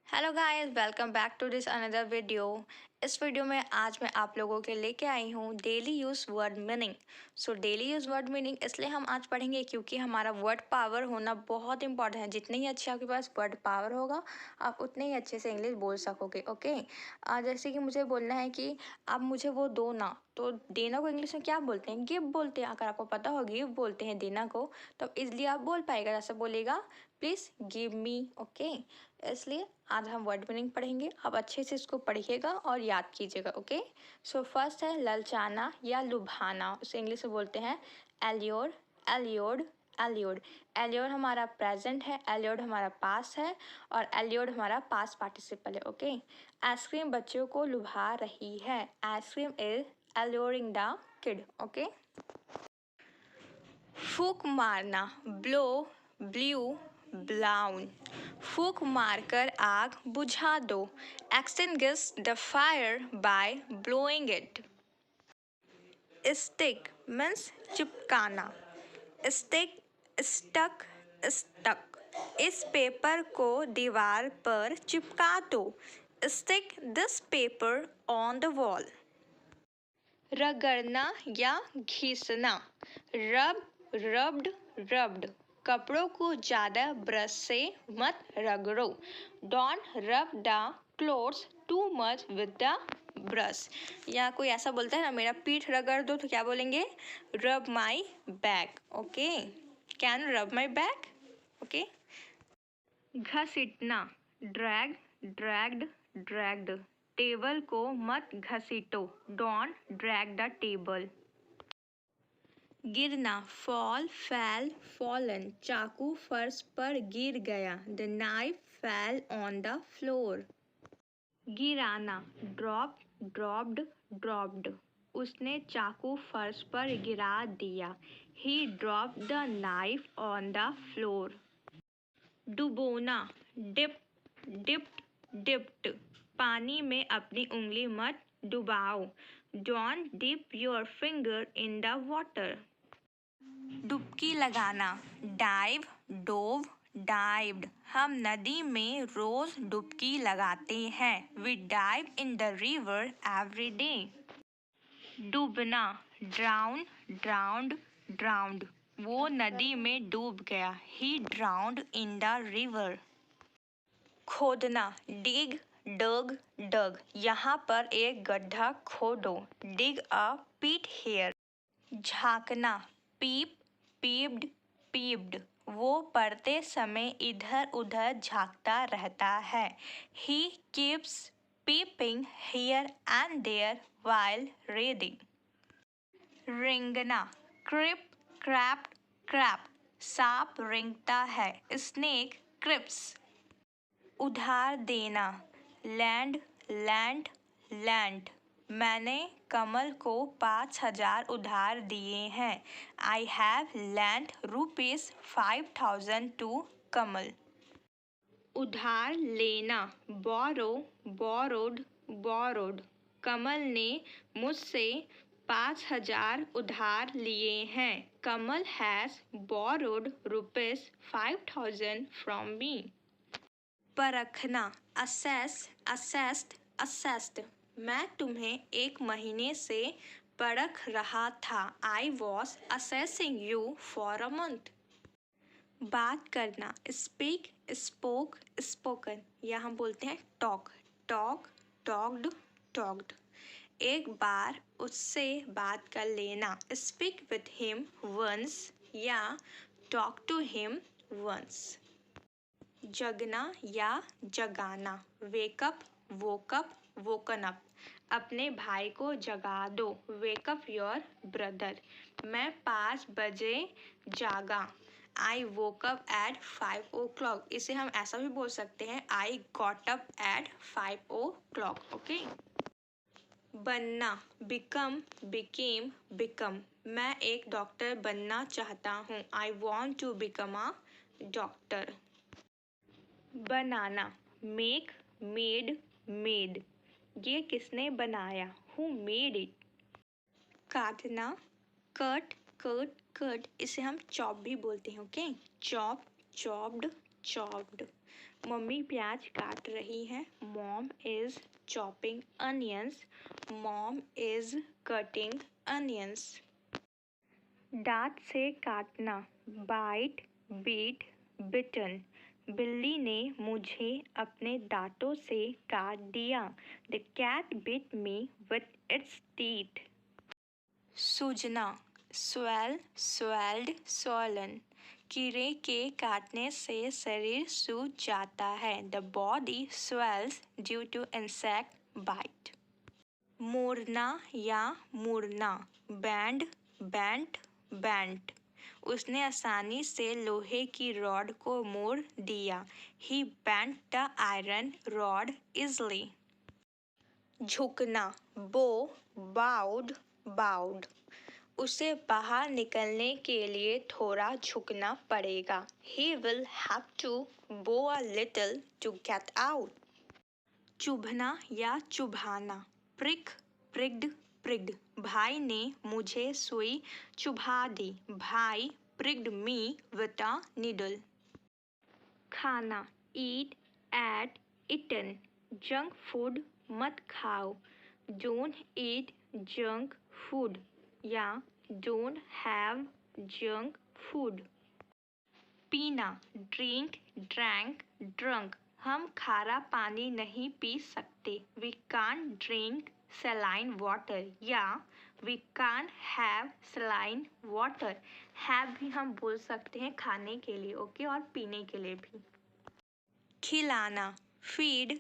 Hello guys, welcome back to this another video. इस video में आज मैं आप लोगों के लेके आई हूँ daily use word meaning. Daily use word meaning इसलिए हम आज पढ़ेंगे क्योंकि हमारा वर्ड पावर होना बहुत इंपॉर्टेंट है। जितने ही अच्छे आपके पास वर्ड पावर होगा, आप उतने ही अच्छे से इंग्लिश बोल सकोगे। ओके, जैसे कि मुझे बोलना है कि आप मुझे वो दो ना, तो देना को इंग्लिश में क्या बोलते हैं? गिव बोलते हैं। अगर आपको पता हो गिव बोलते हैं देना को, तो इजली आप बोल पाएगा। जैसे बोलेगा प्लीज़ गिव मी। ओके, इसलिए आज हम वर्ड मीनिंग पढ़ेंगे। आप अच्छे से इसको पढ़िएगा और याद कीजिएगा। ओके, फर्स्ट है ललचाना या लुभाना। उसे इंग्लिश में बोलते हैं एल्योर, एल्योर्ड, एल्योर्ड। एल्योर हमारा प्रेजेंट है, एल्योर्ड हमारा पास है और एल्योर्ड हमारा पास पार्टिसिपल है। ओके, आइसक्रीम बच्चों को लुभा रही है। Ice cream is alluring the kid. Okay, फूक मारना, ब्लो, ब्ल्यू, ब्लाउन। फूक मारकर आग बुझा दो। Extinguish the fire by blowing it. Stick means चिपकाना। Stick, stuck, stuck. इस पेपर को दीवार पर चिपका दो। Stick this paper on the wall. रगड़ना या घिसना, रब, रब्ड, रब्ड। कपड़ों को ज़्यादा ब्रश से मत रगड़ो। Don't rub the clothes too much with the brush. या कोई ऐसा बोलता है ना, मेरा पीठ रगड़ दो, तो क्या बोलेंगे? रब my back. Okay, can rub my back. Okay, घसीटना, ड्रैग, ड्रैग्ड, ड्रैग्ड। टेबल को मत घसीटो। Don't drag the table. गिरना, फॉल, फैल, फॉलन। चाकू फर्श पर गिर गया। The knife fell on the floor. गिराना, ड्रॉप, ड्रॉप्ड, ड्रॉप्ड। उसने चाकू फर्श पर गिरा दिया। He drop the knife on the floor. डुबोना, डिप, डिप्ट, डिप्ट। पानी में अपनी उंगली मत डुबाओ। Don't dip your finger in the water. डुबकी लगाना, डाइव, डोव, डाइव्ड। हम नदी में रोज डुबकी लगाते हैं। We dive in the river every day. डूबना, ड्राउन, ड्राउंड, ड्राउंड। वो नदी में डूब गया। He drowned in the river. खोदना, डिग, डग, डग। यहाँ पर एक गड्ढा खोदो। Dig a pit here. झांकना, पीप, पीप्ड, पीप्ड। वो पढ़ते समय इधर उधर झांकता रहता है। He keeps peeping here and there while reading. रेंगना, क्रिप, क्रैप, क्रैप। सांप रेंगता है। Snake creeps. उधार देना, लैंड, लैंड, लैंड। मैंने कमल को 5,000 उधार दिए हैं। आई हैव लैंड ₹5,000 टू कमल। उधार लेना, बोरो, बोरोड, बोरोड। कमल ने मुझसे 5,000 उधार लिए हैं। कमल हैज़ बोरोड ₹5,000 फ्रॉम मी। परखना, असेस, असेस्ड, असेस्ड। मैं तुम्हें 1 महीने से परख रहा था। I was assessing you for a month. बात करना, स्पीक, स्पोक, स्पोकन। या हम बोलते हैं टॉक, टॉक, टॉक्ड, टॉक्ड। एक बार उससे बात कर लेना, स्पीक विथ हिम वंस या टॉक टू हिम वंस। जगना या जगाना, वेकअप, वोकअप, वोकन अप। अपने भाई को जगा दो। Wake up your brother. मैं 5 बजे जागा। I woke up at 5 o'clock। इसे हम ऐसा भी बोल सकते हैं, I got up at 5 o'clock। Okay, बनना, बिकम, बिकेम, बिकम। मैं एक डॉक्टर बनना चाहता हूँ। I want to become a doctor. बनाना, मेक, मेड, मेड। ये किसने बनाया? Who made it. काटना, कट, कट, कट। इसे हम चॉप भी बोलते हैं। Okay, chop, chopped, chopped. Mummy प्याज काट रही है। Mom is chopping onions. Mom is cutting onions. दांत से काटना, बाइट, बीट, बिटन। बिल्ली ने मुझे अपने दांतों से काट दिया। The cat bit me with its teeth. सूजना, स्वेल, स्वेल्ड, swollen। कीड़े के काटने से शरीर सूज जाता है। The body swells due to insect bite. मोड़ना या मुड़ना, बैंड, बेंट, बेंट। उसने आसानी से लोहे की रॉड को मोड़ दिया। He bent the iron rod easily. झुकना, bow, bowed, bowed। उसे बाहर निकलने के लिए थोड़ा झुकना पड़ेगा। He will have to bow a little to get out. चुभना या चुभाना, prick, pricked, pricked। भाई ने मुझे सुई चुभा दी। भाई pricked me with a needle. खाना, eat, ate, eaten। Junk food मत खाओ। Don't eat junk food या don't have junk food। पीना, drink, drank, drunk। हम खारा पानी नहीं पी सकते। We can't drink saline water या we can't have saline water। have भी हम बोल सकते हैं खाने के लिए, ओके, और पीने के लिए भी। खिलाना, feed,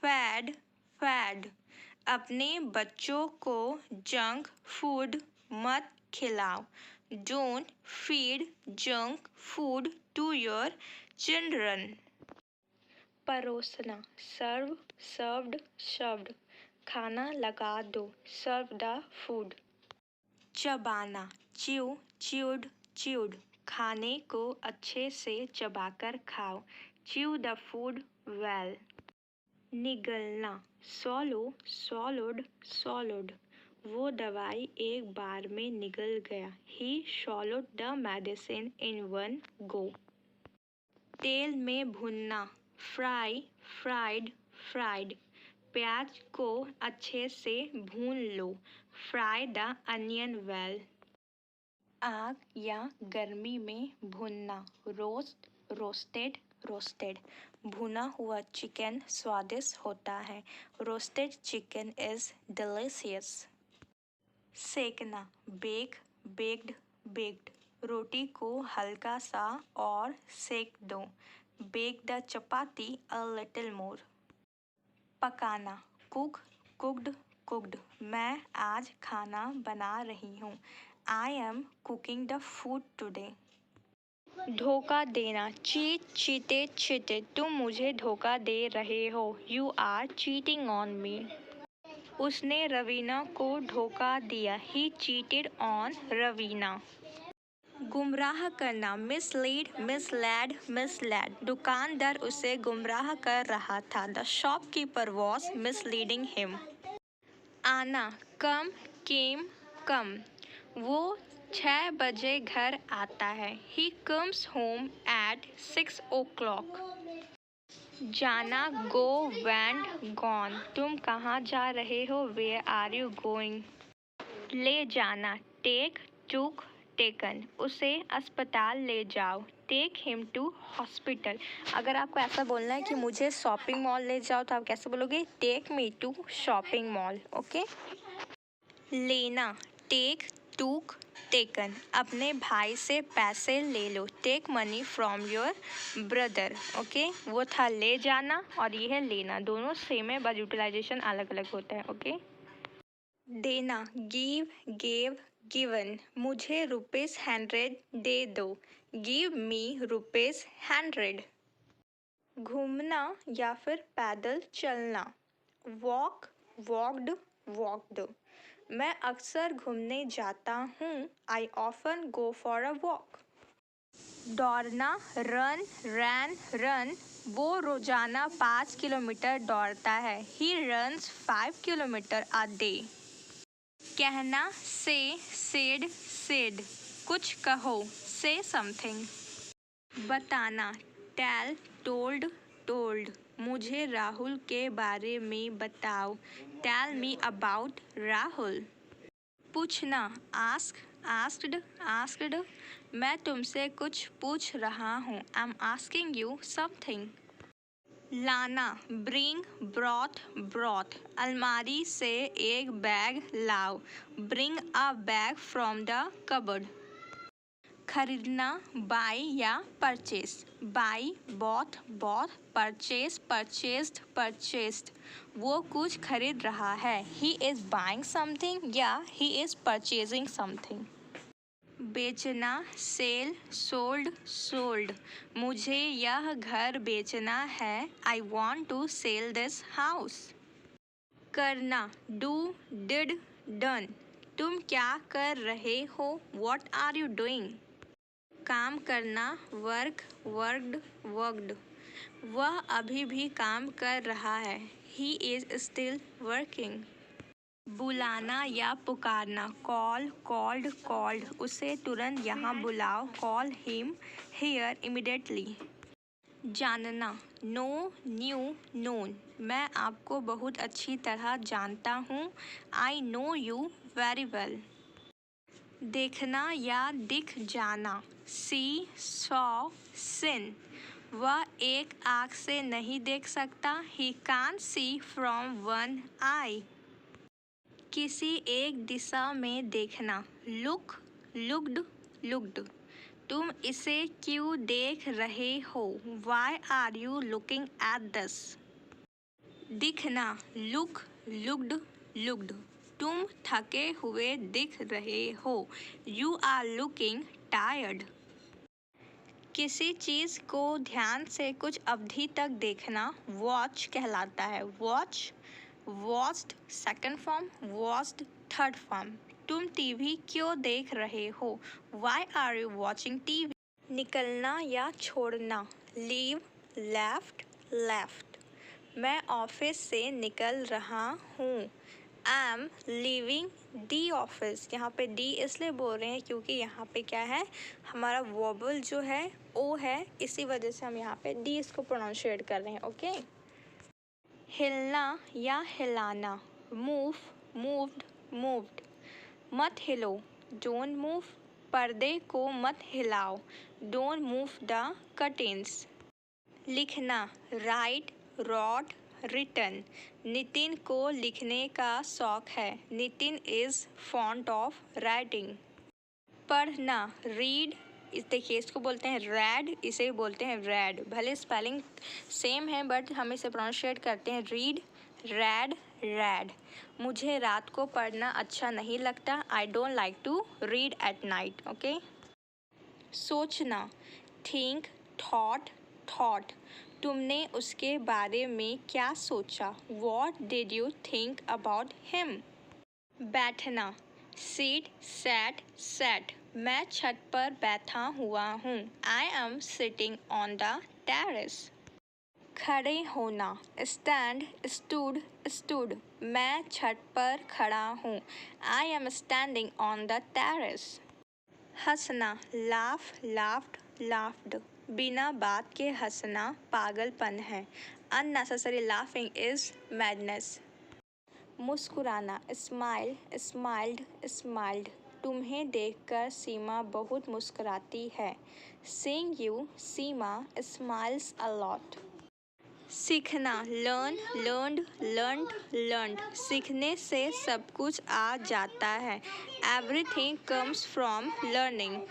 fed, fed। अपने बच्चों को जंक फूड मत खिलाओ। Don't feed junk food to your children. परोसना, serve, served, served। खाना लगा दो, serve the food। चबाना, chew, chewed, chewed। खाने को अच्छे से चबाकर खाओ। Chew the food well। निगलना, swallow, swallowed, swallowed। वो दवाई एक बार में निगल गया। He swallowed the medicine in one go। तेल में भुनना, फ्राई, फ्राइड, फ्राइड। प्याज को अच्छे से भून लो। Fry the onion well. आग या गर्मी में भुनना, रोस्ट, रोस्टेड, रोस्टेड। भुना हुआ चिकन स्वादिष्ट होता है। Roasted chicken is delicious. सेकना, बेक, बेक्ड, बेक्ड। रोटी को हल्का सा और सेक दो। Bake the chapati a little more. पकाना, कुक, कुक्ड, कुक्ड। मैं आज खाना बना रही हूँ। I am cooking the food today. धोखा देना, चीट, चीटेड, चीटेड। तुम मुझे धोखा दे रहे हो। You are cheating on me. उसने रवीना को धोखा दिया। He cheated on Raveena. गुमराह करना, मिसलीड, मिसलेड, मिसलेड। दुकानदार उसे गुमराह कर रहा था। The shopkeeper was misleading him. आना, कम, केम, कम। वो 6 बजे घर आता है। He comes home at 6 o'clock। जाना, go, went, gone। तुम कहाँ जा रहे हो? Where are you going? ले जाना, take, took, taken। उसे अस्पताल ले जाओ। Take him to hospital। अगर आपको ऐसा बोलना है कि मुझे शॉपिंग मॉल ले जाओ तो आप कैसे बोलोगे? Take me to shopping mall। Okay. लेना, take, took, taken। अपने भाई से पैसे ले लो। Take money from your brother। Okay. वो था ले जाना और ये है लेना, दोनों सेम है, बस यूटिलाइजेशन अलग अलग होता है। ओके। देना, गिव, गेव, गिवन। मुझे ₹100 दे दो। Give me ₹100। घूमना या फिर पैदल चलना, वॉक, वॉक्ड, वॉक्ड। मैं अक्सर घूमने जाता हूँ। I often go for a walk. दौड़ना, रन, रैन, रन। वो रोजाना 5 किलोमीटर दौड़ता है। He runs 5 kilometre a day. कहना, से, सेड, सेड। कुछ कहो, से समथिंग। बताना, टेल, टोल्ड, टोल्ड, मुझे राहुल के बारे में बताओ। Tell me about Rahul. पूछना, आस्क, आस्क्ड, आस्क्ड। मैं तुमसे कुछ पूछ रहा हूँ। I am asking you something. लाना, ब्रिंग, ब्रॉथ, ब्रॉथ। अलमारी से एक बैग लाओ। Bring a bag from the cupboard. खरीदना, बाय या purchase. Buy, bought, bought. Purchase, purchased, purchased. वो कुछ खरीद रहा है। ही इज बाइंग समथिंग या ही इज परचेजिंग समथिंग। बेचना, सेल, सोल्ड, सोल्ड। मुझे यह घर बेचना है। I want to sell this house. करना, डू, डिड, डन। तुम क्या कर रहे हो? What are you doing? काम करना, वर्क, वर्कड, वर्कड। वह अभी भी काम कर रहा है। He is still working. बुलाना या पुकारना, कॉल, कॉल्ड, कॉल्ड। उसे तुरंत यहाँ बुलाओ। Call him here immediately. जानना, नो, न्यू, नोन। मैं आपको बहुत अच्छी तरह जानता हूँ। I know you very well. देखना या दिख जाना, सी, सॉ, सिन। वह एक आँख से नहीं देख सकता। He can't see from one eye. किसी एक दिशा में देखना, लुक, लुक्ड, लुक्ड। तुम इसे क्यों देख रहे हो? Why are you looking at this? दिखना, लुक, लुक्ड, लुक्ड। तुम थके हुए दिख रहे हो। You are looking tired. किसी चीज़ को ध्यान से कुछ अवधि तक देखना वॉच कहलाता है। Watch, watched second form, watched third form. तुम टीवी क्यों देख रहे हो? Why are you watching TV? निकलना या छोड़ना, लीव, लेफ्ट, लेफ्ट। मैं ऑफिस से निकल रहा हूँ। I am leaving the office. यहाँ पे डी इसलिए बोल रहे हैं क्योंकि यहाँ पे क्या है, हमारा वोबल जो है ओ है, इसी वजह से हम यहाँ पे डी इसको प्रोनाउंशिएट कर रहे हैं। ओके। हिलना या हिलाना, मूव, मूव्ड, मूव्ड। मत हिलो, डोंट मूव। पर्दे को मत हिलाओ, डोंट मूव द कर्टेन्स। लिखना, राइट, रॉट, रिटन। नितिन को लिखने का शौक है। Nitin is fond of writing. पढ़ना, रीड। देखिए इसको बोलते हैं रेड, इसे बोलते हैं रेड। भले स्पेलिंग सेम है बट हम इसे प्रोनाउंशिएट करते हैं रीड, रेड, रेड। मुझे रात को पढ़ना अच्छा नहीं लगता। I don't like to read at night. Okay. सोचना, थिंक, थॉट, थॉट। तुमने उसके बारे में क्या सोचा? What did you think about him? बैठना, सीट, सैट, सैट। मैं छत पर बैठा हुआ हूँ। I am sitting on the terrace. खड़े होना, स्टैंड, स्टूड, स्टूड। मैं छत पर खड़ा हूँ। I am standing on the terrace. हंसना, लाफ, लाफ्ड, लाफ्ड। बिना बात के हंसना पागलपन है। Unnecessary laughing is madness. मुस्कुराना, स्माइल, स्माइल्ड, स्माइल्ड। तुम्हें देखकर सीमा बहुत मुस्कुराती है। Seeing you, Seema smiles a lot. सीखना, लर्न, लर्नड, लर्नड, लर्नड। सीखने से सब कुछ आ जाता है। Everything comes from learning.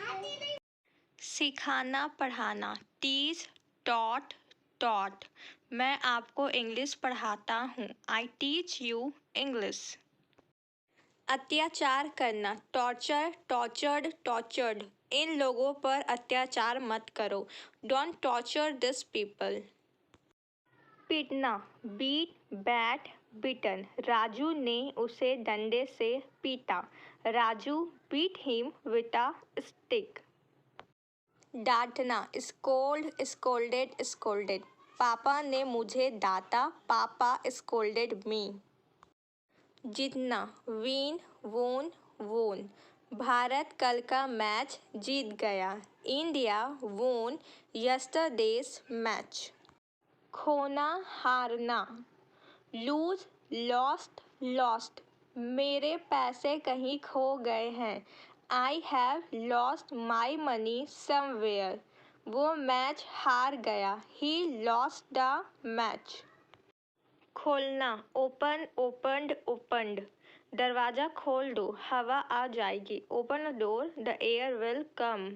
सिखाना, पढ़ाना, टीच, टॉट, टॉट। मैं आपको इंग्लिश पढ़ाता हूँ। I teach you English. अत्याचार करना, टॉर्चर, टॉर्चर्ड, टॉर्चर्ड। इन लोगों पर अत्याचार मत करो। Don't torture this people. पीटना, बीट, बैट, बिटन। राजू ने उसे डंडे से पीटा। Raju beat him with a stick. डांटना, स्कोल्ड, स्कोल्डेड, स्कोल्डेड। पापा ने मुझे डांटा। पापा स्कोल्डेड मी। जीतना, विन, वोन, वोन। भारत कल का मैच जीत गया। इंडिया वोन यस्टरडेज मैच। खोना हारना, लूज लॉस्ट लॉस्ट, मेरे पैसे कहीं खो गए हैं। I have lost my money somewhere, वो मैच हार गया। He lost the match. खोलना, ओपन ओपनड ओपनड, दरवाज़ा खोल दो, हवा आ जाएगी। Open the door, the air will come.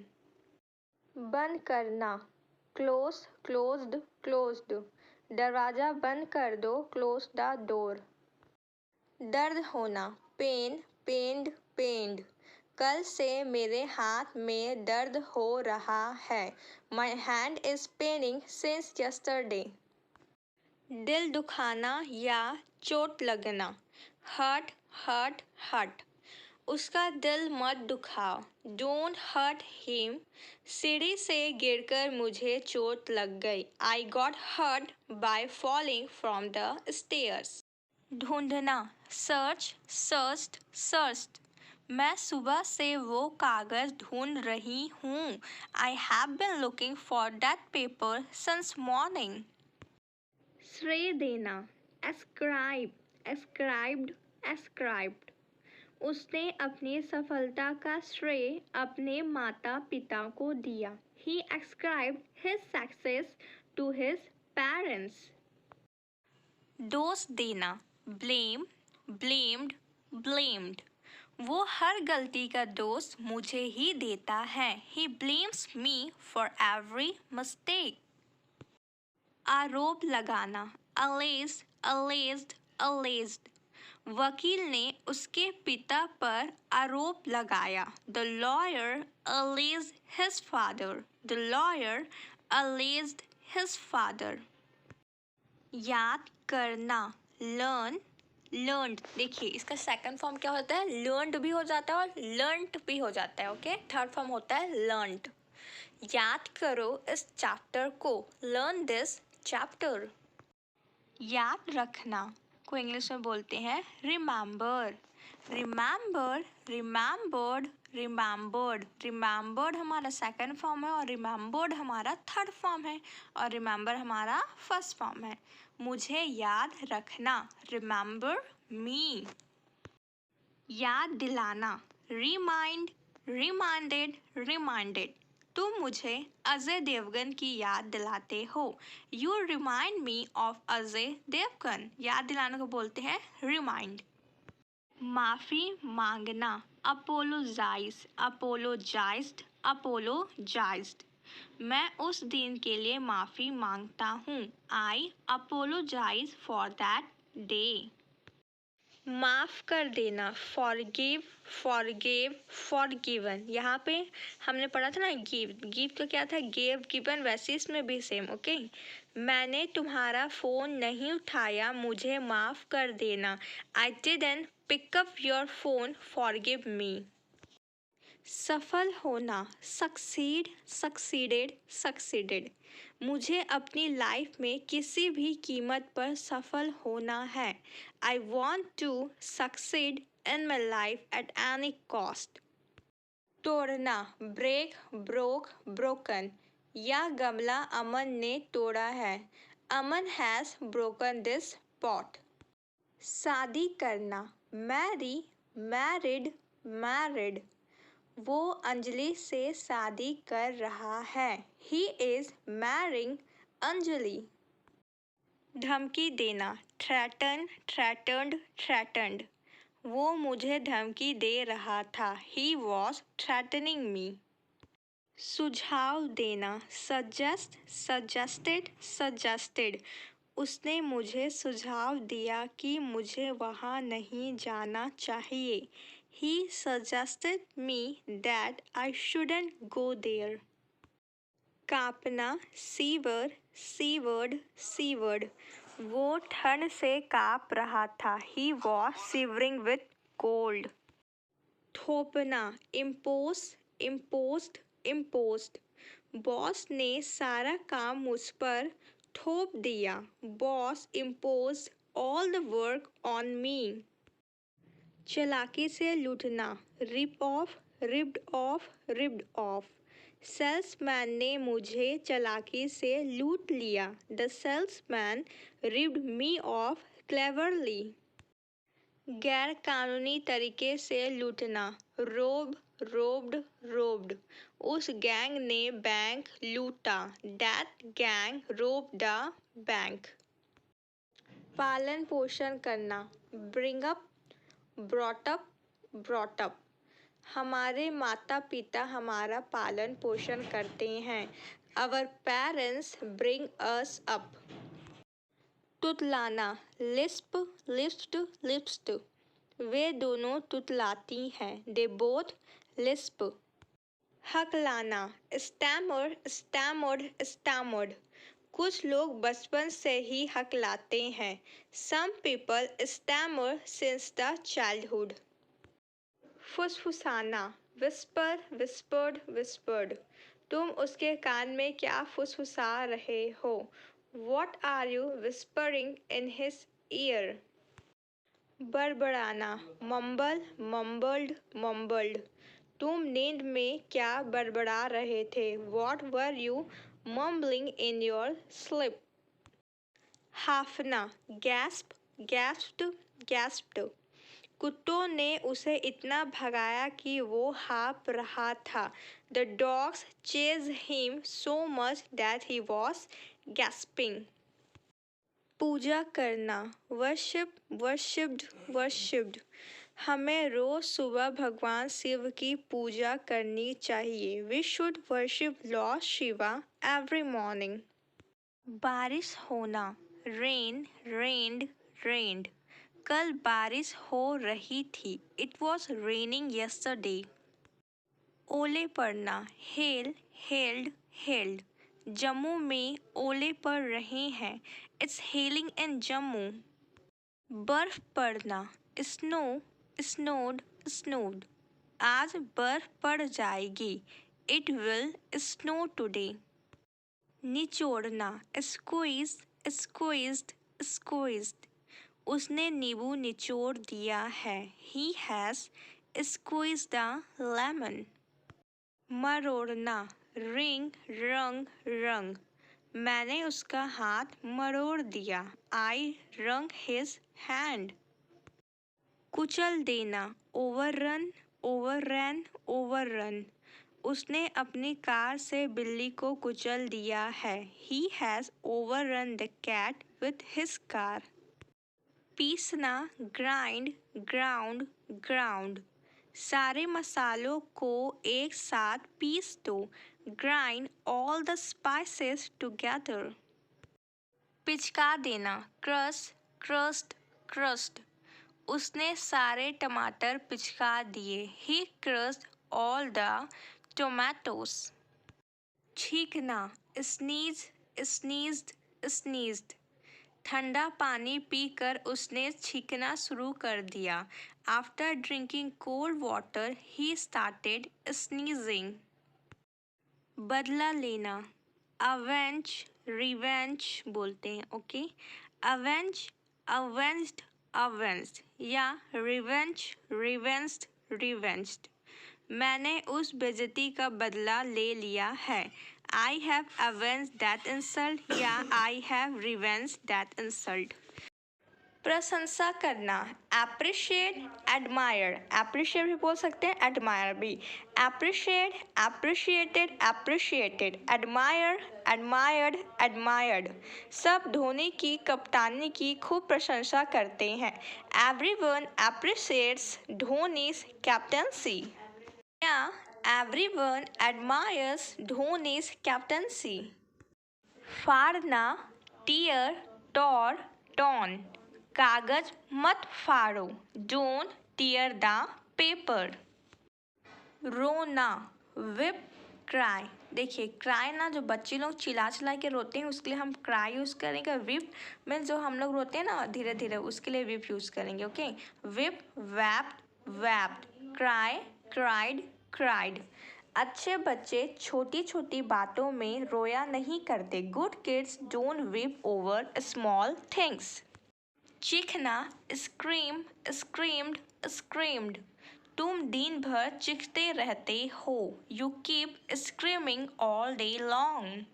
बंद करना, क्लोज क्लोज्ड क्लोज्ड, दरवाज़ा बंद कर दो, क्लोज द डोर। दर्द होना, पेन पेन्ड पेन्ड, कल से मेरे हाथ में दर्द हो रहा है। My hand is paining since yesterday. दिल दुखाना या चोट लगना, हर्ट हर्ट हर्ट, उसका दिल मत दुखाओ। डोंट हर्ट हिम, सीढ़ी से गिरकर मुझे चोट लग गई। I got hurt by falling from the stairs. ढूंढना, सर्च सर्च्ड सर्च्ड, मैं सुबह से वो कागज़ ढूंढ रही हूँ। I have been looking for that paper since morning. श्रेय देना, एस्क्राइब एस्क्राइब्ड एस्क्राइब्ड, उसने अपनी सफलता का श्रेय अपने माता पिता को दिया। He ascribed his success to his parents. दोष देना, ब्लेम ब्लेम्ड ब्लेम्ड, वो हर गलती का दोष मुझे ही देता है। He blames me for every mistake. आरोप लगाना, अलेज्ड अलेज्ड अलेज्ड, वकील ने उसके पिता पर आरोप लगाया। The lawyer alleged his father, the lawyer alleged his father. याद करना, लर्न लर्नड, देखिए इसका सेकंड फॉर्म क्या होता है, लर्नड भी हो जाता है और लर्नड भी हो जाता है। ओके, थर्ड फॉर्म होता है लर्नड। याद करो इस चैप्टर को, लर्न दिस चैप्टर। याद रखना को इंग्लिश में बोलते हैं remember. Remember remembered remembered, remembered हमारा सेकंड फॉर्म है और रिमेंबर्ड हमारा थर्ड फॉर्म है और रिमेंबर हमारा फर्स्ट फॉर्म है। मुझे याद रखना, रिमेंबर मी। याद दिलाना, रिमाइंड रिमाइंडेड रिमाइंडेड, तुम मुझे अजय देवगन की याद दिलाते हो। You remind me of Ajay Devgan, याद दिलाने को बोलते हैं रिमाइंड। माफ़ी मांगना, अपोलोजाइज अपोलोजाइज्ड अपोलोजाइज्ड, मैं उस दिन के लिए माफ़ी मांगता हूँ। आई अपोलोजाइज फॉर दैट डे। माफ़ कर देना, फॉरगिव फॉरगिव फॉरगिवन, यहाँ पे हमने पढ़ा था ना गिव, गिव का क्या था, गेव गिवन, वैसे इसमें भी सेम। ओके, मैंने तुम्हारा फ़ोन नहीं उठाया, मुझे माफ़ कर देना। I didn't pick up your phone, forgive me. सफल होना, सक्सीड सक्सीडेड सक्सीडेड, मुझे अपनी लाइफ में किसी भी कीमत पर सफल होना है। I want to succeed in my life at any cost. तोड़ना, ब्रेक ब्रोक ब्रोकन, यह गमला अमन ने तोड़ा है। Aman has broken this pot. शादी करना, मैरी मैरिड मैरिड, वो अंजलि से शादी कर रहा है। He is marrying Anjali. धमकी देना, थ्रेटन थ्रेटन्ड थ्रेटन्ड, वो मुझे धमकी दे रहा था। ही वॉज थ्रेटनिंग मी। सुझाव देना, सजेस्ट सजेस्टेड सजेस्टेड, उसने मुझे सुझाव दिया कि मुझे वहाँ नहीं जाना चाहिए। He suggested me that I shouldn't go there. कांपना, सीवर सीवर्ड सीवर्ड, वो ठंड से काँप रहा था। He was shivering with cold. थोपना, इम्पोज इम्पोज्ड इम्पोज्ड, बॉस ने सारा काम मुझ पर थोप दिया। Boss imposed all the work on me. चालाकी से लूटना, rip off ripped off ripped off, salesman ने मुझे चालाकी से लूट लिया। The salesman ripped me off cleverly. गैर कानूनी तरीके से लूटना, रोब, रोब्ड, रोब्ड। उस गैंग ने बैंक लूटा। That gang robbed the bank. पालन पोषण करना, bring up, brought up, brought up. हमारे माता पिता हमारा पालन पोषण करते हैं। Our parents bring us up. तुतलाना, लिस्प, लिस्प्ड, लिस्प्ड। वे दोनों तुतलाती हैं। They both lisp. हकलाना, स्टैमर, स्टैमर्ड, स्टैमर्ड। कुछ लोग बचपन से ही हकलाते हैं। Some people stammer since the childhood. फुसफुसाना, विस्पर, विस्पर्ड, विस्पर्ड। तुम उसके कान में क्या फुसफुसा रहे हो? What are you whispering in his ear? बड़बड़ाना, मम्बल, मम्बल्ड, मम्बल्ड। तुम नींद में क्या बड़बड़ा रहे थे? What were you mumbling in your sleep? हाफना, गैस्प, गैस्प्ड, गैस्प्ड। कुत्तों ने उसे इतना भगाया कि वो हाँफ रहा था। The dogs chased him so much that he was gasping. पूजा करना, worship, worshipped, worshipped। हमें रोज सुबह भगवान शिव की पूजा करनी चाहिए। We should worship Lord Shiva every morning. बारिश होना, rain, rained, rained। कल बारिश हो रही थी। It was raining yesterday. ओले पड़ना, hail, hailed, hailed। जम्मू में ओले पड़ रहे हैं। It's hailing in Jammu. बर्फ पड़ना, snow, snowed, snowed। आज बर्फ पड़ जाएगी। It will snow today. निचोड़ना, squeeze, squeezed, squeezed। उसने नींबू निचोड़ दिया है। He has squeezed the lemon. मरोड़ना, रिंग, रंग, रंग। मैंने उसका हाथ मरोड़ दिया। I wrung his hand. कुचल देना, overrun, overran, overrun। उसने अपनी कार से बिल्ली को कुचल दिया है। He has overrun the cat with his car. पीसना, ग्राइंड, ग्राउंड, ग्राउंड। सारे मसालों को एक साथ पीस दो। Grind all the spices together. पिचका देना, क्रश, क्रस्ट, क्रस्ट। उसने सारे टमाटर पिचका दिए। He crushed all the tomatoes. छींकना, स्नीज, स्नीज्ड, स्नीज्ड। ठंडा पानी पीकर उसने छींकना शुरू कर दिया। After drinking cold water, he started sneezing. बदला लेना, avenge, revenge बोलते हैं, ओके। avenge, avenged, avenged या revenge, revenged, revenged। मैंने उस बेइज्जती का बदला ले लिया है। I have avenged that insult या I have revenged that insult. प्रशंसा करना, appreciate, admire। appreciate भी बोल सकते हैं, admire भी। appreciate, appreciated, appreciated। admire, admired, admired। सब धोनी की कप्तानी की खूब प्रशंसा करते हैं। Everyone appreciates Dhoni's captaincy. Yeah, everyone admires Dhoni's captaincy. फाड़ना, tear, tore, torn। कागज मत फाड़ो, don't tear the paper. रोना, whip, cry। देखिए cry ना, जो बच्चे लोग चिल्ला चिल्ला के रोते हैं उसके लिए हम cry यूज़ करेंगे। whip मीन्स जो हम लोग रोते हैं ना धीरे धीरे, उसके लिए whip यूज़ करेंगे, okay. whip, wept, wept, cry, cried, cried। अच्छे बच्चे छोटी छोटी बातों में रोया नहीं करते। Good kids don't weep over small things. चीखना, scream, screamed, screamed। तुम दिन भर चीखते रहते हो। You keep screaming all day long.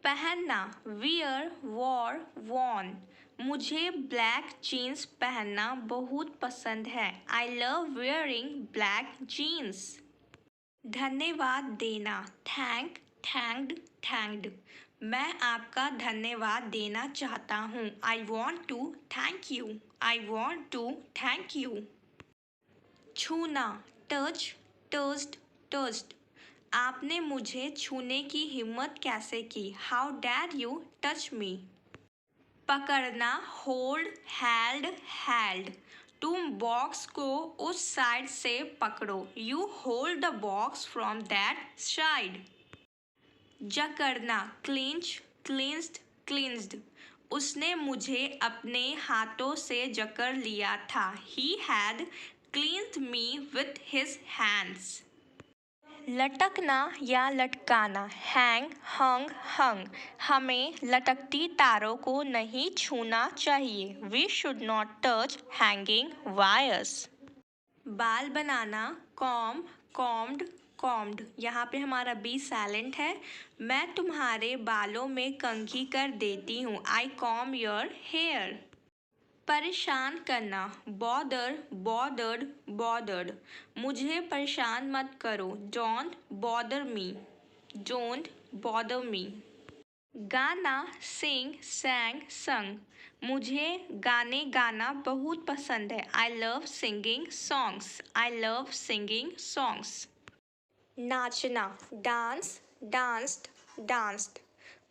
पहनना, वियर, वॉर, वॉन। मुझे ब्लैक जीन्स पहनना बहुत पसंद है। I love wearing black jeans. धन्यवाद देना, थैंक, थैंक्ड, थैंक्ड। मैं आपका धन्यवाद देना चाहता हूँ। I want to thank you. I want to thank you. छूना, टच, टच्ड, टच्ड। आपने मुझे छूने की हिम्मत कैसे की? How dare you touch me? पकड़ना, होल्ड, हेल्ड, हेल्ड। तुम बॉक्स को उस साइड से पकड़ो। You hold the box from that side. जकड़ना, क्लिंच, क्लिंच्ड, क्लिंच्ड। उसने मुझे अपने हाथों से जकड़ लिया था। He had clinched me with his hands. लटकना या लटकाना, हैंग, हंग, हंग। हमें लटकती तारों को नहीं छूना चाहिए। We should not touch hanging wires. बाल बनाना, कॉम्ब, कॉम्ड, कॉम्ड। यहाँ पे हमारा बी साइलेंट है। मैं तुम्हारे बालों में कंघी कर देती हूँ। आई कॉम्ब योर हेयर। परेशान करना, बॉदर, बॉदर्ड, बॉदर्ड। मुझे परेशान मत करो। Don't bother me, don't bother me. गाना, सिंग, सैंग, संग। मुझे गाने गाना बहुत पसंद है। I love singing songs. I love singing songs. नाचना, डांस, डांस्ड, डांस्ड।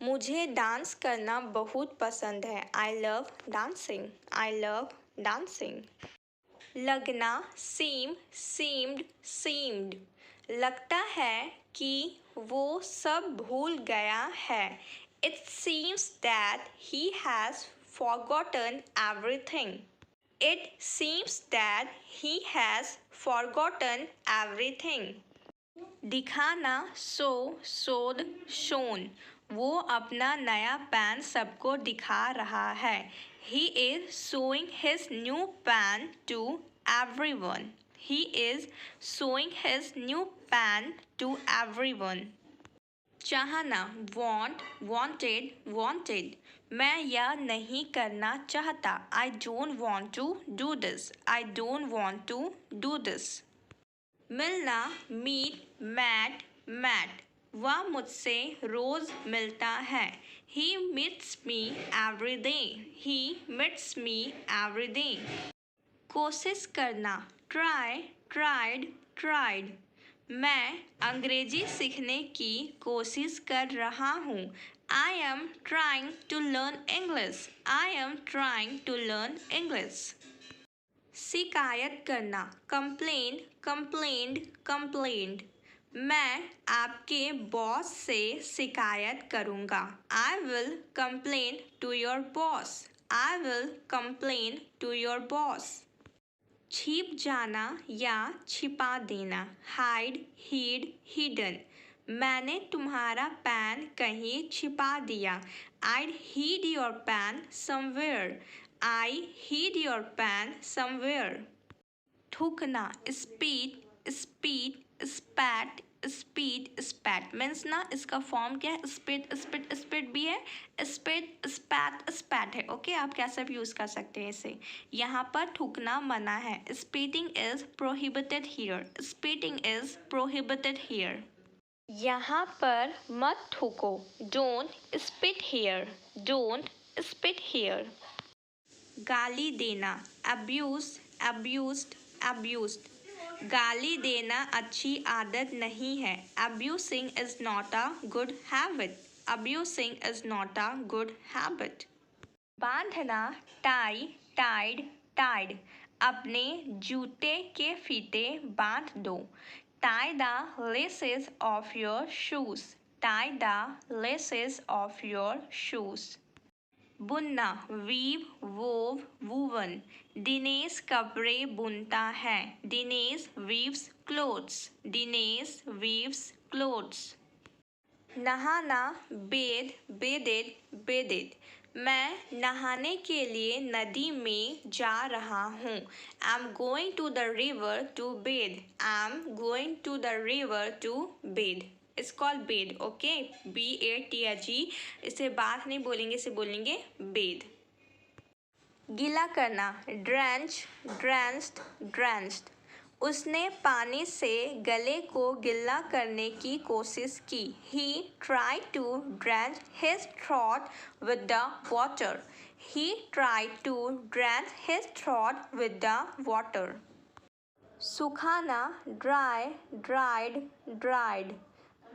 मुझे डांस करना बहुत पसंद है। I love dancing. I love dancing. लगना, सीम, सीम्ड, सीम्ड। लगता है कि वो सब भूल गया है। It seems that he has forgotten everything. It seems that he has forgotten everything. दिखाना, शो, शोड, शोन। वो अपना नया पैन सबको दिखा रहा है। He is showing his new pan to everyone. He is showing his new pan to everyone. चाहना, want, wanted, wanted। मैं यह नहीं करना चाहता। I don't want to do this. I don't want to do this. मिलना, meet, mat, mat. वह मुझसे रोज मिलता है। He meets me every day. He meets me every day. कोशिश करना, try, tried, tried। मैं अंग्रेजी सीखने की कोशिश कर रहा हूँ। I am trying to learn English. I am trying to learn English. शिकायत करना, कंप्लेन, कंप्लेंड, कंप्लेंड। मैं आपके बॉस से शिकायत करूँगा। I will complain to your boss. I will complain to your boss. छिप जाना या छिपा देना, हाइड, हीड, हिडन। मैंने तुम्हारा पैन कहीं छिपा दिया। I'd hid your pen somewhere. I hid your pen somewhere. थूकना, स्पीड, स्पीड, स्पैट, स्पीड, स्पैट। मीन्स ना इसका फॉर्म क्या है? स्पीड, स्पीड, स्पीड भी है, स्पीड, स्पैट, स्पैट है। ओके, आप कैसे भी यूज़ कर सकते हैं इसे। यहाँ पर थूकना मना है। Spitting is prohibited here. Spitting is prohibited here. यहाँ पर मत थूको। Don't spit here. Don't spit here. गाली देना, अब्यूज, अब्यूज्ड, अब्यूज्ड। गाली देना अच्छी आदत नहीं है। Abusing is not a good habit. Abusing is not a good habit. बांधना, टाई, टाइड, टाइड। अपने जूते के फीते बांध दो। Tie the laces of your shoes. Tie the laces of your shoes. बुनना, weave, wove, woven। दिनेश कपड़े बुनता है। Dinesh weaves clothes. Dinesh weaves clothes. नहाना, bathe, bathed, bathed। मैं नहाने के लिए नदी में जा रहा हूँ. I'm going to the river to bathe. I'm going to the river to bathe. It's called bathe, okay? B-A-T-H-E. इसे बात नहीं बोलेंगे, इसे बोलेंगे bathe. गीला करना, ड्रेंच, ड्रेंच्ड, ड्रेंच्ड. उसने पानी से गले को गीला करने की कोशिश की. He tried to drench his throat with the water. He tried to drench his throat with the water. सुखाना, dry, dried, dried.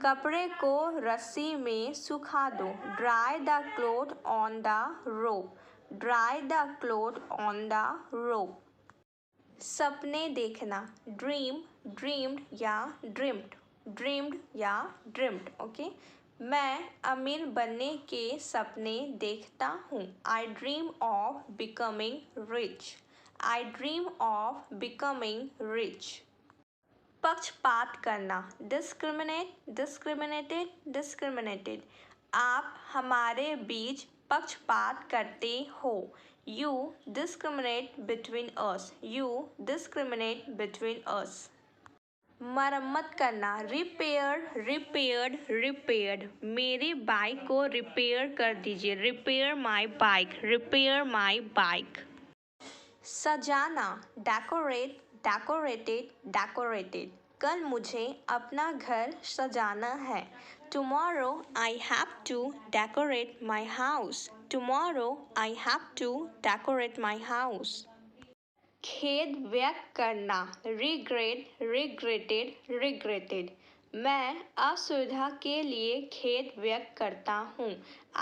कपड़े को रस्सी में सुखा दो. Dry the cloth on the rope. Dry the cloth on the rope. सपने देखना, dream, dreamed या ड्रीम्ड, ड्रीम्ड या ड्रीम्ड, ओके. मैं अमीर बनने के सपने देखता हूँ. आई dream of becoming rich. I dream of becoming rich. पक्षपात करना, डिस्क्रिमिनेट, डिस्क्रिमिनेटेड, डिस्क्रिमिनेटेड. आप हमारे बीच पक्षपात करते हो. You discriminate between us. You discriminate between us. मरम्मत करना, रिपेयर, रिपेयर्ड, रिपेयर्ड. मेरी बाइक को रिपेयर कर दीजिए. Repair my bike, repair my bike. सजाना, डेकोरेट, डेकोरेटेड, डेकोरेटेड. कल मुझे अपना घर सजाना है. Tomorrow I have to decorate my house. Tomorrow I have to decorate my house. खेद व्यक्त करना, regret, regretted, regretted. मैं असुविधा के लिए खेद व्यक्त करता हूँ.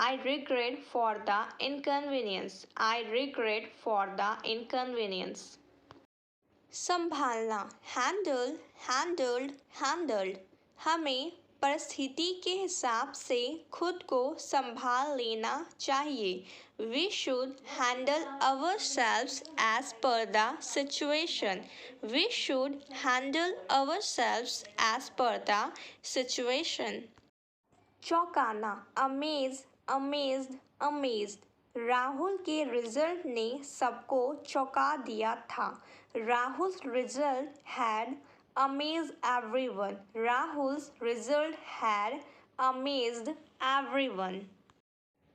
I regret for the inconvenience. I regret for the inconvenience. संभालना, handle, handled, handled. हमें परिस्थिति के हिसाब से खुद को संभाल लेना चाहिए. We should handle ourselves as per the situation. We should handle ourselves as per the situation. चौंकाना, amaze, amazed, amazed. Rahul के रिजल्ट ने सबको चौंका दिया था. Rahul's result had amazed everyone. Rahul's result had amazed everyone.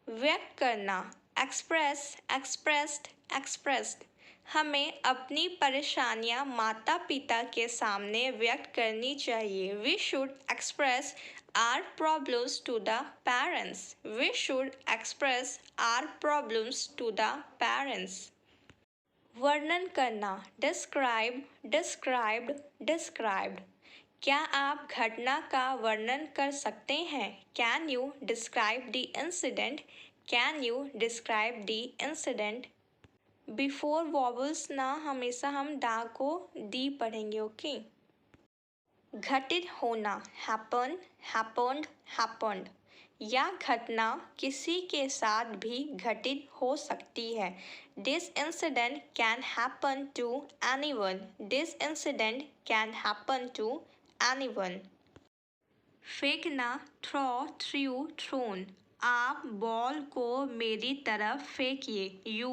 व्यक्त करना, express, expressed, expressed. हमें अपनी परेशानियां माता पिता के सामने व्यक्त करनी चाहिए. We should express our problems to the parents. We should express our problems to the parents. वर्णन करना, डिस्क्राइब, डिस्क्राइब्ड, डिस्क्राइब्ड. क्या आप घटना का वर्णन कर सकते हैं? Can you describe the incident? Can you describe the incident? Before vowels ना हमेशा हम डा को डी पढ़ेंगे, ओके. घटित होना, हैपन, हैपन्ड, हैपन्ड. यह घटना किसी के साथ भी घटित हो सकती है. This incident can happen to anyone. This incident can happen to anyone. फेंकना, throw, threw, thrown. आप बॉल को मेरी तरफ फेंकिए. You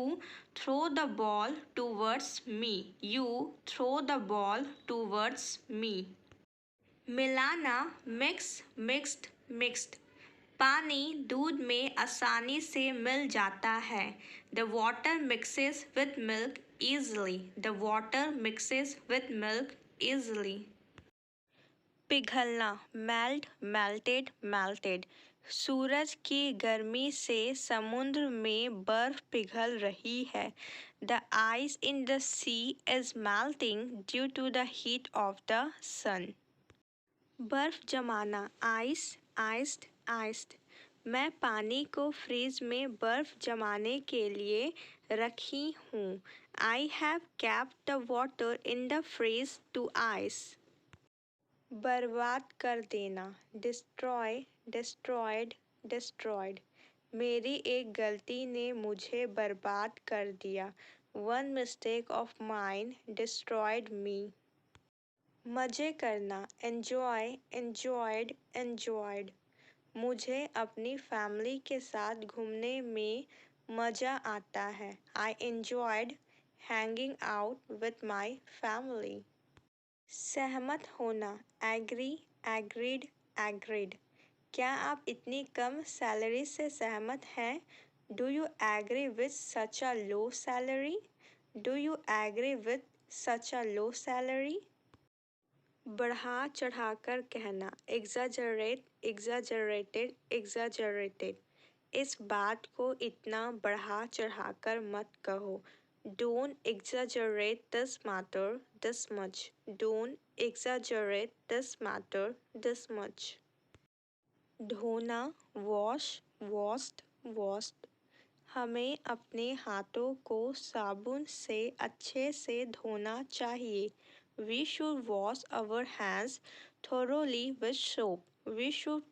throw the ball towards me. You throw the ball towards me. मिलाना, mix, mixed, mixed. पानी दूध में आसानी से मिल जाता है. The water mixes with milk easily. The water mixes with milk easily. पिघलना, melt, melted, melted. सूरज की गर्मी से समुद्र में बर्फ पिघल रही है. The ice in the sea is melting due to the heat of the sun. बर्फ जमाना, ice, iced, iced. मैं पानी को फ्रीज में बर्फ जमाने के लिए रखी हूँ. I have kept the water in the freeze to ice. बर्बाद कर देना, डिस्ट्रॉय, डिस्ट्रॉयड, डिस्ट्रॉयड. मेरी एक गलती ने मुझे बर्बाद कर दिया. One mistake of mine destroyed me. मज़े करना, एन्जॉय, एन्जॉयड, एन्जॉयड. मुझे अपनी फैमिली के साथ घूमने में मज़ा आता है। I enjoyed hanging out with my family. सहमत होना, agree, agreed, agreed. क्या आप इतनी कम सैलरी से सहमत हैं? Do you agree with such a low salary? Do you agree with such a low salary? बढ़ा चढ़ाकर कहना, exaggerate, exaggerated, exaggerated. इस बात को इतना बढ़ा चढ़ाकर मत कहो. Don't exaggerate this matter this much. Don't exaggerate this matter this much. धोना, wash, washed, washed. हमें अपने हाथों को साबुन से अच्छे से धोना चाहिए. We should wash our hands thoroughly with soap. We should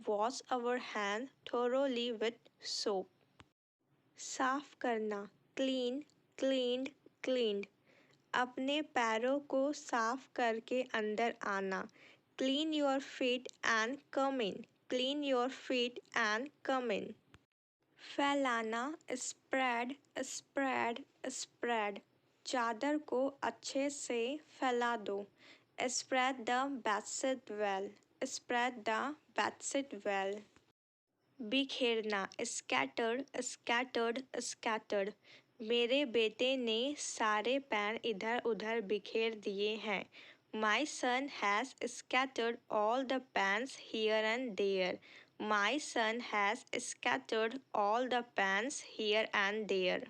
wash our hands thoroughly with soap. साफ करना, clean, cleaned, cleaned. अपने पैरों को साफ करके अंदर आना. Clean your feet and come in. Clean your feet and come in. फैलाना, spread, spread, spread. चादर को अच्छे से फैला दो. Spread the bedsheet well. Spread the bedsheet well. बिखेरना, scattered, scattered, scattered. मेरे बेटे ने सारे पेन इधर उधर बिखेर दिए हैं. My son has scattered all the pens here and there. My son has scattered all the pens here and there.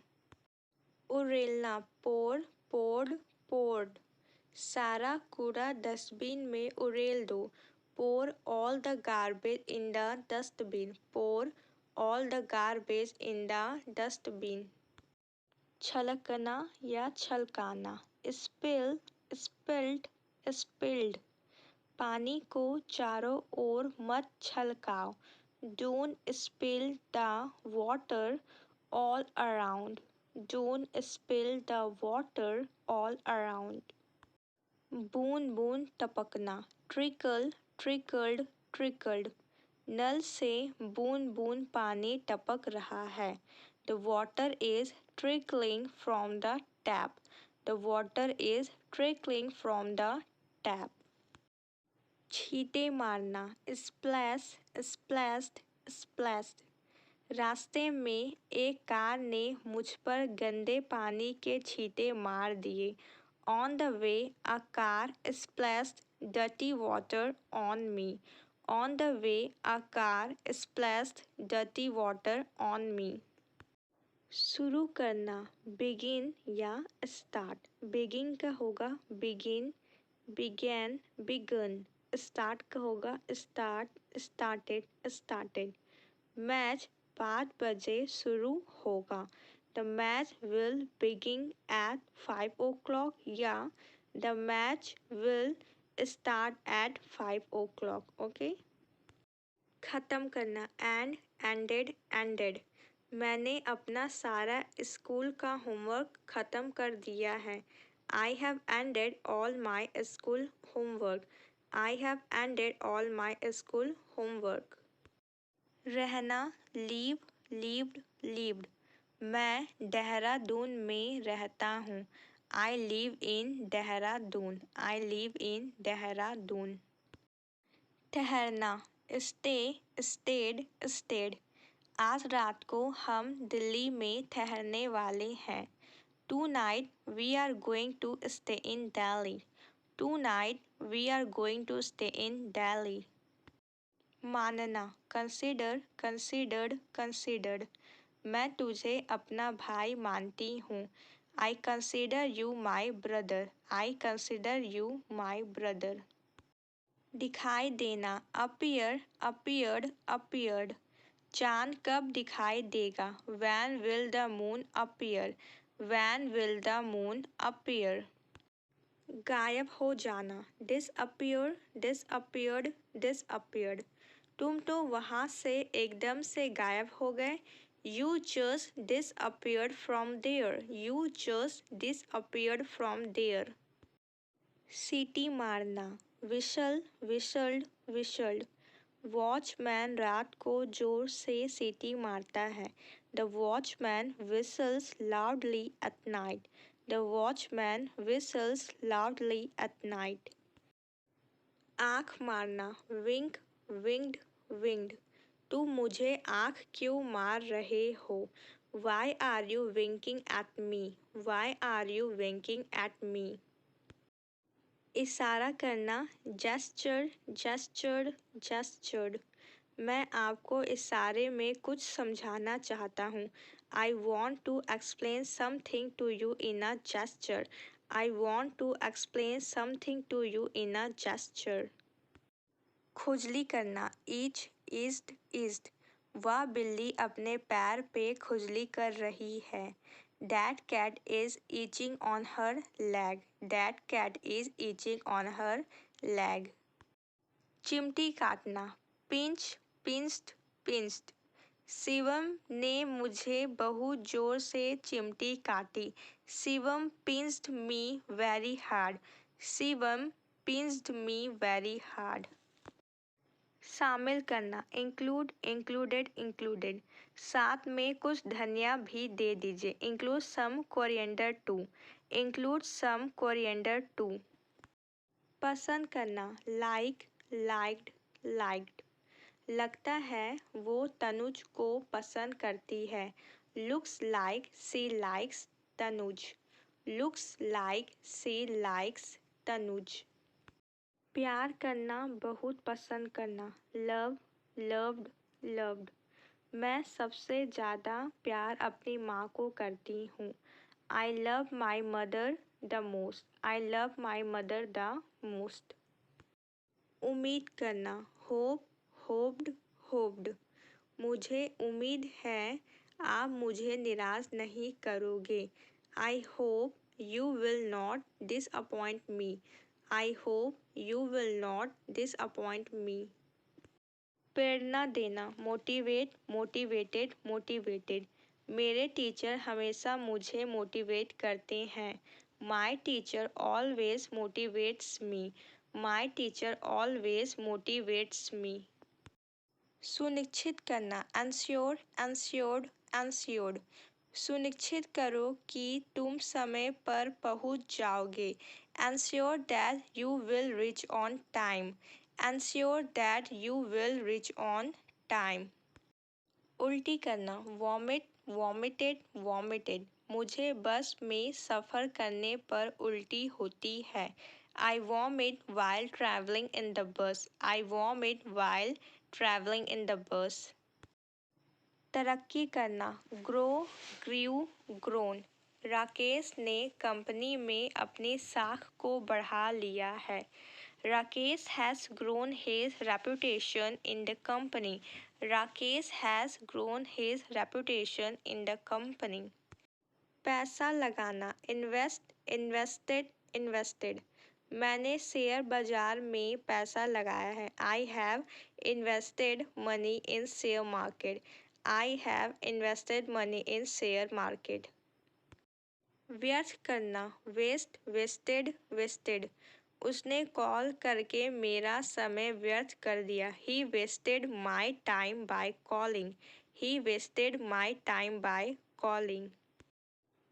उड़ेलना, pour, poured, poured. सारा कूड़ा डस्टबिन में उड़ेल दो. Pour all the garbage in the dustbin. Pour all the garbage in the dustbin. छलकना या छलकाना, spill, spilled, spilled. पानी को चारों ओर मत छलकाओ. Don't spill the water all around. Don't spill the water all around. बूंद बूंद टपकना, trickle, trickled, trickled. नल से बूंद बूंद पानी टपक रहा है. The water is trickling from the tap. The water is trickling from the tap. छींटे मारना, splash, splashed, splashed. रास्ते में एक कार ने मुझ पर गंदे पानी के छींटे मार दिए. On the way, a car splashed dirty water on me. On the way, a car splashed dirty water on me. शुरू करना, begin या start. begin का होगा begin, began, begun. start का होगा start, started, started. मैच 5 बजे शुरू होगा. The match will begin at 5 o'clock या the match will start at 5 o'clock. Okay? ख़त्म करना, and, ended, ended. मैंने अपना सारा स्कूल का होमवर्क ख़त्म कर दिया है. I have ended all my school homework. I have ended all my school homework. रहना, live, lived, lived. मैं देहरादून में रहता हूँ. I live in Dehradun. I live in Dehradun. ठहरना, stay, stayed, stayed. आज रात को हम दिल्ली में ठहरने वाले हैं. Tonight we are going to stay in Delhi. Tonight we are going to stay in Delhi. मानना, consider, considered, considered. मैं तुझे अपना भाई मानती हूँ. I consider you my brother. I consider you my brother. दिखाई देना, appear, appeared, appeared. चांद कब दिखाई देगा? When will the moon appear? When will the moon appear? गायब हो जाना, disappear, disappeared, disappeared. तुम तो वहाँ से एकदम से गायब हो गए. You just disappeared from there. You just disappeared from there. सीटी मारना, whistle, whistled, whistled. वॉचमैन रात को जोर से सीटी मारता है. The watchman whistles loudly at night. The watchman whistles loudly at night. आँख मारना, wink, winged, winged. तुम मुझे आँख क्यों मार रहे हो? Why are you winking at me? Why are you winking at me? इशारा करना, gesture, gestured, gestured. मैं आपको इशारे में कुछ समझाना चाहता हूँ. I want to explain something to you in a gesture. I want to explain something to you in a gesture. खुजली करना, itch, itched, itched. वह बिल्ली अपने पैर पे खुजली कर रही है. That cat is itching on her leg. That cat is itching on her leg. चिमटी काटना, pinch, pinched, pinched. शिवम ने मुझे बहुत जोर से चिमटी काटी. Shivam pinched me very hard. Shivam pinched me very hard. शामिल करना, include, included, included. साथ में कुछ धनिया भी दे दीजिए. Include some coriander too. Include some coriander too. पसंद करना, like, liked, liked. लगता है वो तनुज को पसंद करती है. Looks like she likes Tanuj. Looks like she likes Tanuj. प्यार करना, बहुत पसंद करना. Love, loved, loved. मैं सबसे ज़्यादा प्यार अपनी माँ को करती हूँ. I love my mother the most. I love my mother the most. उम्मीद करना, hope, hoped, hoped. मुझे उम्मीद है आप मुझे निराश नहीं करोगे. I hope you will not disappoint me. I hope you will not disappoint me. प्रेरणा देना, motivate, motivated, motivated. मेरे टीचर हमेशा मुझे मोटिवेट करते हैं. My teacher always motivates me. My teacher always motivates me. सुनिश्चित करना, ensure, ensured, ensured. सुनिश्चित करो कि तुम समय पर पहुंच जाओगे. Ensure that you will reach on time. Ensure that you will reach on time. उल्टी करना, vomit, vomited, vomited. मुझे बस में सफ़र करने पर उल्टी होती है. I vomit while traveling in the bus. I vomit while traveling in the bus. तरक्की करना, grow, grew, grown. राकेश ने कंपनी में अपनी साख को बढ़ा लिया है. Rakesh has grown his reputation in the company. Rakesh has grown his reputation in the company. पैसा लगाना, invest, invested, invested. मैंने शेयर बाजार में पैसा लगाया है. I have invested money in share market. I have invested money in share market. व्यर्थ करना, waste, wasted, wasted. उसने कॉल करके मेरा समय व्यर्थ कर दिया. He wasted my time by calling. He wasted my time by calling.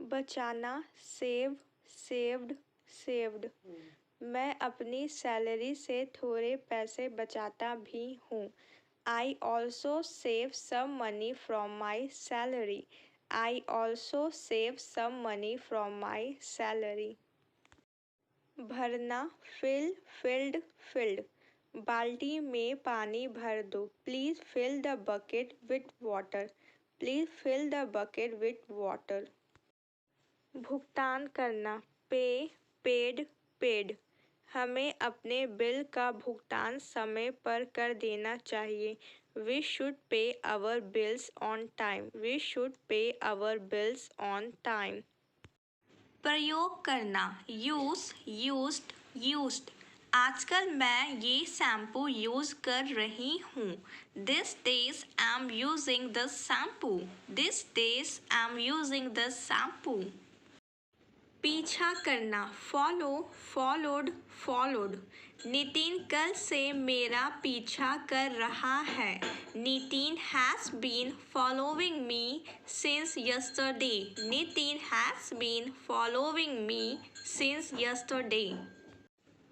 बचाना, save, saved, saved. मैं अपनी सैलरी से थोड़े पैसे बचाता भी हूँ. I also save some money from my salary. I also save some money from my salary. भरना, fill, filled, filled. बाल्टी में पानी भर दो. Please fill the bucket with water. Please fill the bucket with water. भुगतान करना, pay, paid, paid. हमें अपने बिल का भुगतान समय पर कर देना चाहिए. We should pay our bills on time. We should pay our bills on time. प्रयोग करना, यूज़, यूज्ड, यूज्ड. आजकल मैं ये शैम्पू यूज़ कर रही हूँ. These days I'm using this shampoo. These days I'm using this shampoo. पीछा करना, फॉलो, फॉलोड, फॉलोड। नितिन कल से मेरा पीछा कर रहा है। Nitin has been following me since yesterday. Nitin has been following me since yesterday.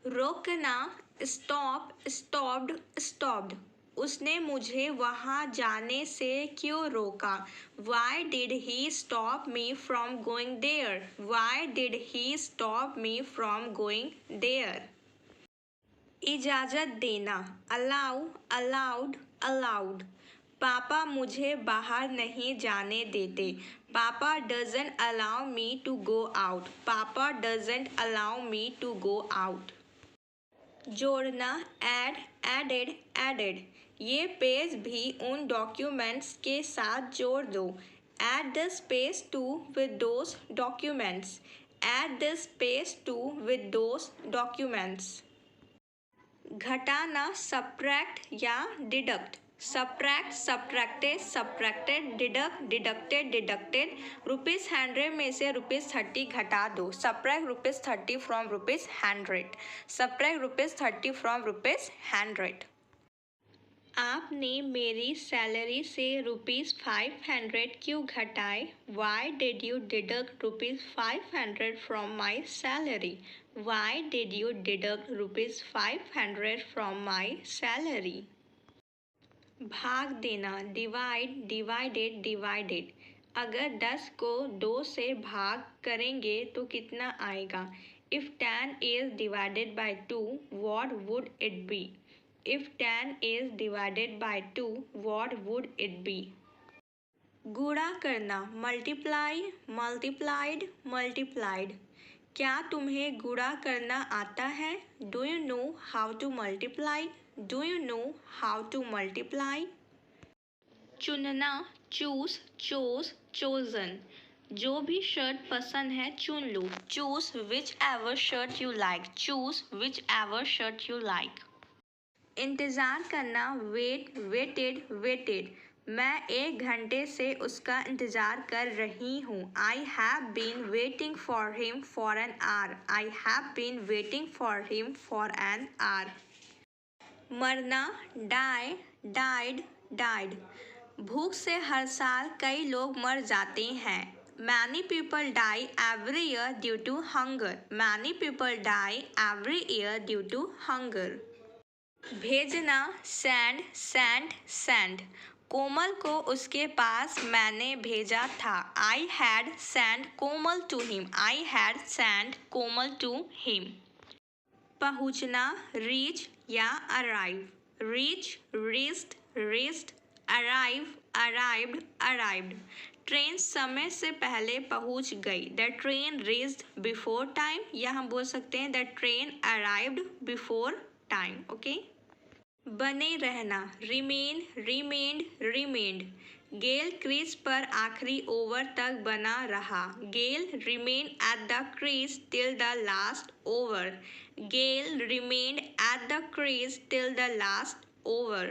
रोकना, स्टॉप, स्टॉप्ड, स्टॉप्ड। उसने मुझे वहाँ जाने से क्यों रोका? Why did he stop me from going there? Why did he stop me from going there? इजाज़त देना, allow, allowed, allowed। पापा मुझे बाहर नहीं जाने देते। पापा doesn't allow me to go out। पापा doesn't allow me to go out। जोड़ना, ऐड, एडेड, एडेड। ये पेज भी उन डॉक्यूमेंट्स के साथ जोड़ दो। Add the space too with those documents. Add the space too with those documents. घटाना, सब्ट्रैक्ट या deduct. Subtract, subtracted, subtracted, deduct, deducted, deducted. ₹100 में से ₹30 घटा दो। Subtract ₹30 from ₹100। Subtract ₹30 from ₹100। आपने मेरी सैलरी से ₹500 क्यों घटाए? Why did you deduct ₹500 from my salary? Why did you deduct ₹500 from my salary? भाग देना, डिवाइड, डिवाइडेड, डिवाइडेड। अगर 10 को 2 से भाग करेंगे तो कितना आएगा? If 10 is divided by 2, what would it be? If 10 is divided by 2, what would it be? गुणा करना, मल्टीप्लाई, मल्टीप्लाइड, मल्टीप्लाइड। क्या तुम्हें गुणा करना आता है? Do you know how to multiply? Do you know how to multiply? चुनना, choose, chose, chosen. जो भी शर्ट पसंद है चुन लो। Choose whichever shirt you like. Choose whichever shirt you like. इंतज़ार करना, वेट, वेटेड, वेटेड। मैं 1 घंटे से उसका इंतज़ार कर रही हूँ। I have been waiting for him for an hour. I have been waiting for him for an hour. मरना, डाई, डाइड, डाइड। भूख से हर साल कई लोग मर जाते हैं। Many people die every year due to hunger. Many people die every year due to hunger. भेजना, send, sent, sent। कोमल को उसके पास मैंने भेजा था। I had sent Komal to him. I had sent Komal to him. पहुँचना, reach या arrive। reach, reached, reached, arrive, arrived, arrived। Train समय से पहले पहुँच गई। The train reached before time, या हम बोल सकते हैं The train arrived before time। Okay. बने रहना, remain, remained, remained। गेल क्रीज पर आखिरी ओवर तक बना रहा। गेल remained at the crease till the last over। Gayle remained at the crease till the last over।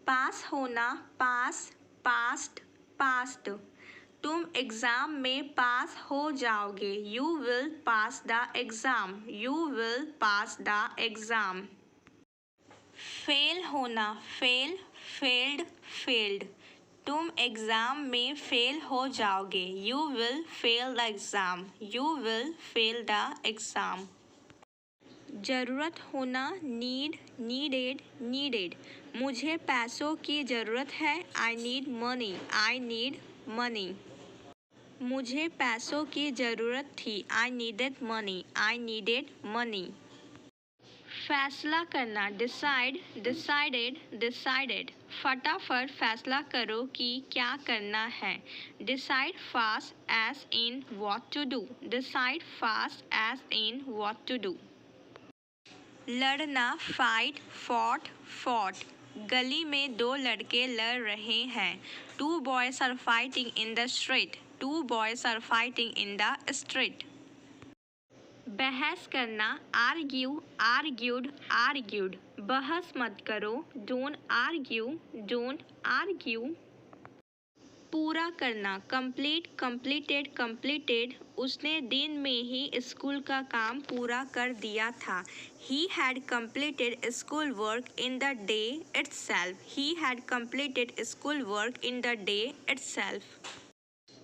पास होना, पास, पास्ट, पास्ट। तुम एग्ज़ाम में पास हो जाओगे। You will pass the exam। You will pass the exam। Fail होना, fail, failed, failed. तुम exam में fail हो जाओगे। You will fail the exam। You will fail the exam। ज़रूरत होना, नीड, नीडेड, नीडेड। मुझे पैसों की ज़रूरत है। I need money. I need money. मुझे पैसों की ज़रूरत थी। I needed money. I needed money. फैसला करना, डिसाइड, डिसाइडेड, डिसाइडेड। फटाफट फैसला करो कि क्या करना है। Decide fast as in what to do. Decide fast as in what to do. लड़ना, फाइट, फॉट, फॉट। गली में 2 लड़के लड़ रहे हैं। 2 boys are fighting in the street। 2 boys are fighting in the street। बहस करना, आर्ग्यू, आर्ग्यूड, आर्ग्यूड। बहस मत करो। Don't argue, don't argue. पूरा करना, कंप्लीट, कंप्लीटेड, कंप्लीटेड। उसने दिन में ही स्कूल का काम पूरा कर दिया था। He had completed school work in the day itself. He had completed school work in the day itself.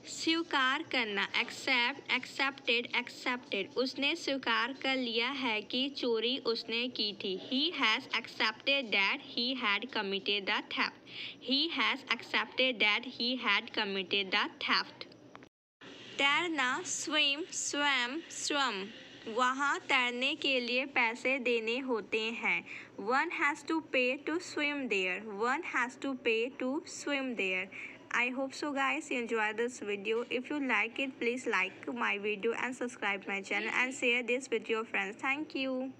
स्वीकार करना, एक्सेप्ट, एक्सेप्टेड, एक्सेप्टेड। उसने स्वीकार कर लिया है कि चोरी उसने की थी। He has accepted that he had committed the theft. He has accepted that he had committed the theft. तैरना, swim, swam, swum। वहाँ तैरने के लिए पैसे देने होते हैं। One has to pay to swim there. One has to pay to swim there. I hope so guys you enjoy this video. If you like it, please like my video and subscribe my channel and share this with your friends. Thank you.